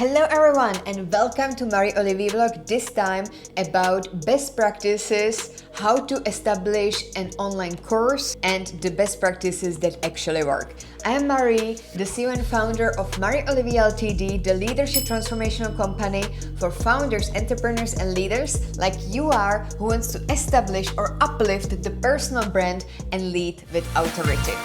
Hello everyone and welcome to Marie-Olivier vlog, this time about best practices, how to establish an online course and the best practices that actually work. I am Marie, the CEO and founder of Marie-Olivier Ltd, the leadership transformational company for founders, entrepreneurs and leaders like you are who wants to establish or uplift the personal brand and lead with authority.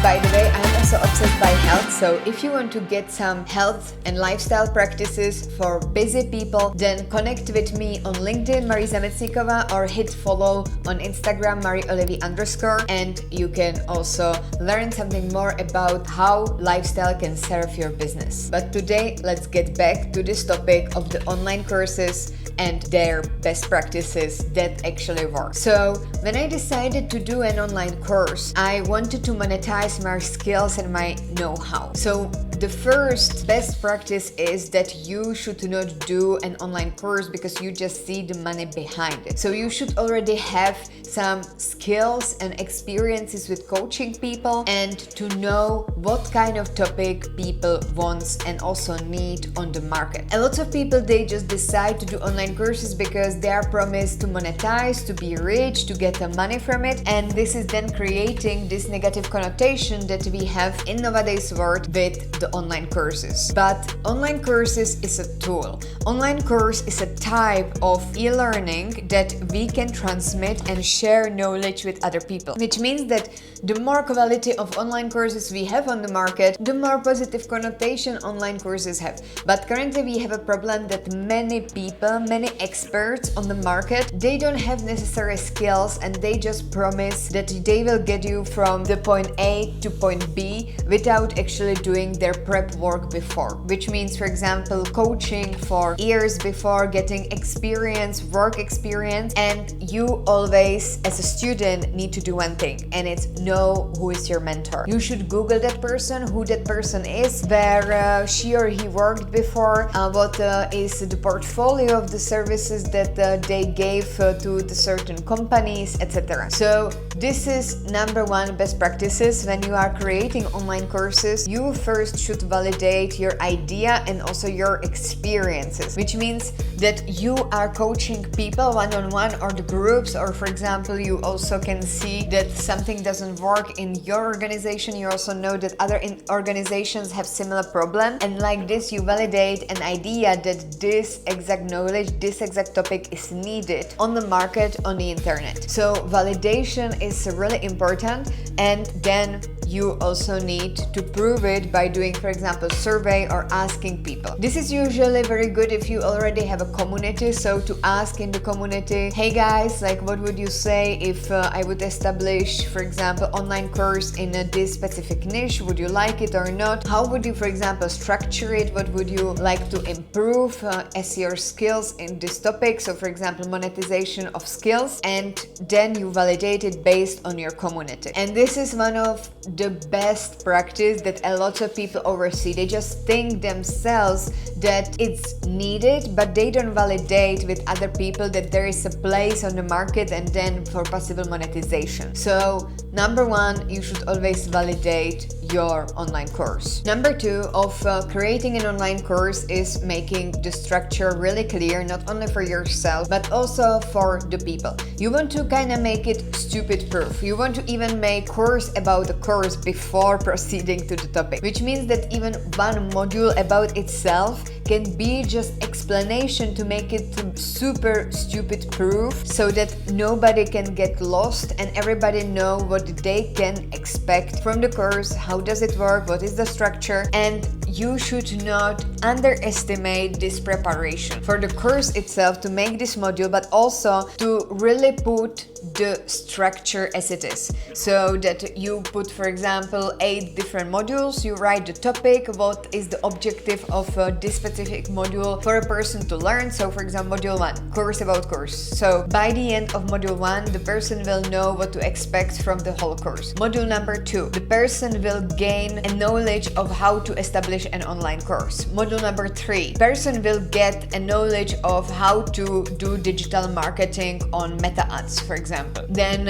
By the way, I'm also obsessed by health, so if you want to get some health and lifestyle practices for busy people, then connect with me on LinkedIn, Marie Zamecnikova, or hit follow on Instagram, Marie-Olivier_, and you can also learn something more about how lifestyle can serve your business. But today, let's get back to this topic of the online courses and their best practices that actually work. So when I decided to do an online course, I wanted to monetize my skills and my know-how. So the first best practice is that you should not do an online course because you just see the money behind it. So you should already have some skills and experiences with coaching people and to know what kind of topic people want and also need on the market. A lot of people, they just decide to do online courses because they are promised to monetize, to be rich, to get the money from it, and this is then creating this negative connotation that we have in nowadays world with the online courses. But online courses is a tool. Online course is a type of e-learning that we can transmit and share knowledge with other people, which means that the more quality of online courses we have on the market, the more positive connotation online courses have. But currently we have a problem that many people, many experts on the market, they don't have necessary skills and they just promise that they will get you from the point A to point B without actually doing their prep work before, which means, for example, coaching for years before, getting experience, work experience, and you always as a student need to do one thing, and it's know who is your mentor. You should Google that person, who that person is, where she or he worked before, what is the portfolio of the services that they gave to the certain companies, etc. So this is number one best practices. When you are creating online courses, you first should validate your idea and also your experiences, which means that you are coaching people one-on-one or the groups, or for example, you also can see that something doesn't work in your organization. You also know that other organizations have similar problem, and like this you validate an idea that this exact knowledge, this exact topic is needed on the market, on the internet. So validation is really important, and then you also need to prove it by doing, for example, survey or asking people. This is usually very good if you already have a community, so to ask in the community, hey guys, like what would you say if I would establish, for example, online course in this specific niche? Would you like it or not? How would you, for example, structure it? What would you like to improve as your skills in this topic? So for example, monetization of skills, and then you validate it based on your community. And this is one of the best practice that a lot of people oversee. They just think themselves that it's needed, but they don't validate with other people that there is a place on the market and then for possible monetization. So number one, you should always validate your online course. Number two of creating an online course is making the structure really clear, not only for yourself, but also for the people. You want to kind of make it stupid proof. You want to even make course about the course before proceeding to the topic, which means that even one module about itself can be just explanation to make it super stupid proof, so that nobody can get lost and everybody know what they can expect from the course, how does it work, what is the structure, and you should not underestimate this preparation for the course itself to make this module, but also to really put the structure as it is, so that you put, for example, 8 different modules, you write the topic, what is the objective of this specific module for a person to learn. So for example, module 1, course about course. So by the end of module 1, the person will know what to expect from the whole course. Module number 2, the person will gain a knowledge of how to establish finish an online course. Module number 3, person will get a knowledge of how to do digital marketing on meta ads, for example. Then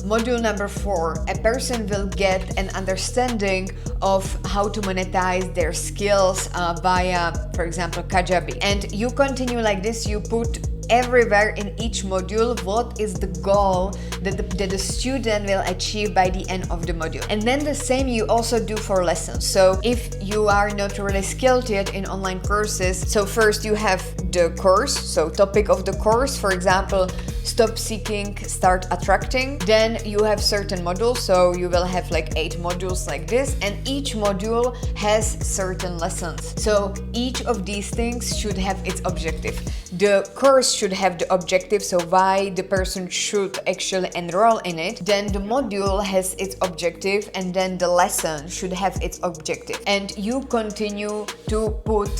module number 4, a person will get an understanding of how to monetize their skills via, for example, Kajabi. And you continue like this, you put everywhere in each module what is the goal that the student will achieve by the end of the module. And then the same you also do for lessons. So if you are not really skilled yet in online courses, so first you have the course, so topic of the course, for example, stop seeking, start attracting. Then you have certain modules, so you will have like 8 modules like this, and each module has certain lessons. So each of these things should have its objective. The course should have the objective, so why the person should actually enroll in it. Then the module has its objective, and then the lesson should have its objective. And you continue to put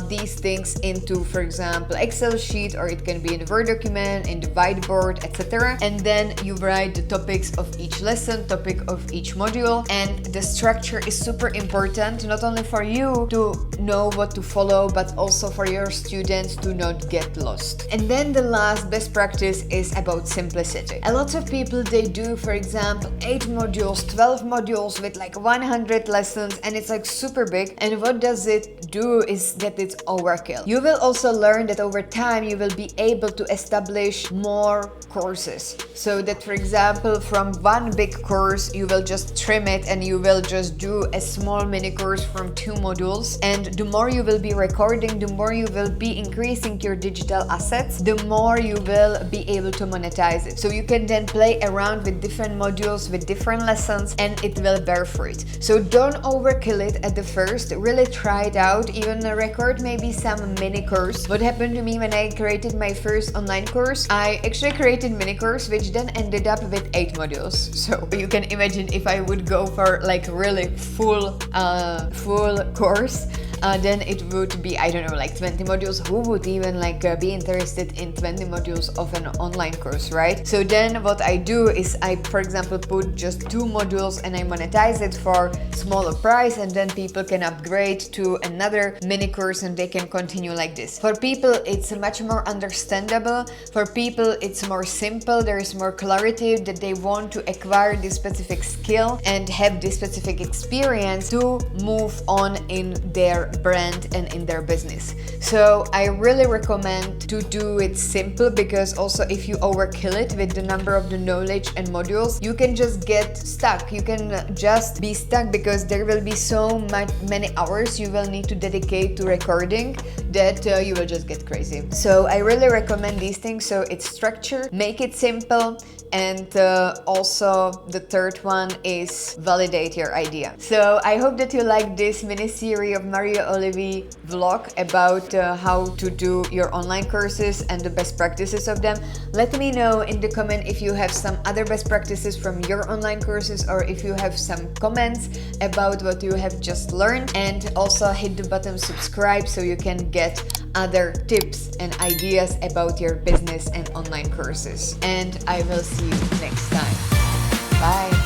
these things into, for example, Excel sheet, or it can be in a Word document, in the whiteboard, etc. And then you write the topics of each lesson, topic of each module. And the structure is super important, not only for you to know what to follow, but also for your students to not get lost. And then the last best practice is about simplicity. A lot of people, they do, for example, 8 modules, 12 modules with like 100 lessons, and it's like super big. And what does it do is that it's overkill. You will also learn that over time you will be able to establish more courses, so that, for example, from one big course you will just trim it and you will just do a small mini course from 2 modules. And the more you will be recording, the more you will be increasing your digital assets, the more you will be able to monetize it. So you can then play around with different modules, with different lessons, and it will bear fruit. So don't overkill it at the first, really try it out, even record maybe some mini course. What happened to me when I created my first online course, I actually created mini course which then ended up with 8 modules. So you can imagine if I would go for like really full course, then it would be, I don't know, like 20 modules. Who would even be interested in 20 modules of an online course, right? So then what I do is I, for example, put just 2 modules and I monetize it for smaller price, and then people can upgrade to another mini course and they can continue like this. For people it's much more understandable. For people it's more simple. There is more clarity that they want to acquire this specific skill and have this specific experience to move on in their brand and in their business. So I really recommend to do it simple, because also if you overkill it with the number of the knowledge and modules, you can just get stuck. You can just be stuck because there will be so many hours you will need to dedicate to recording that you will just get crazy. So I really recommend these things. So it's structure, make it simple, and also the third one is validate your idea. So I hope that you like this mini series of Maria Olivi vlog about how to do your online courses and the best practices of them. Let me know in the comment if you have some other best practices from your online courses, or if you have some comments about what you have just learned. And also hit the button subscribe so you can get other tips and ideas about your business and online courses. And I will see you next time. Bye.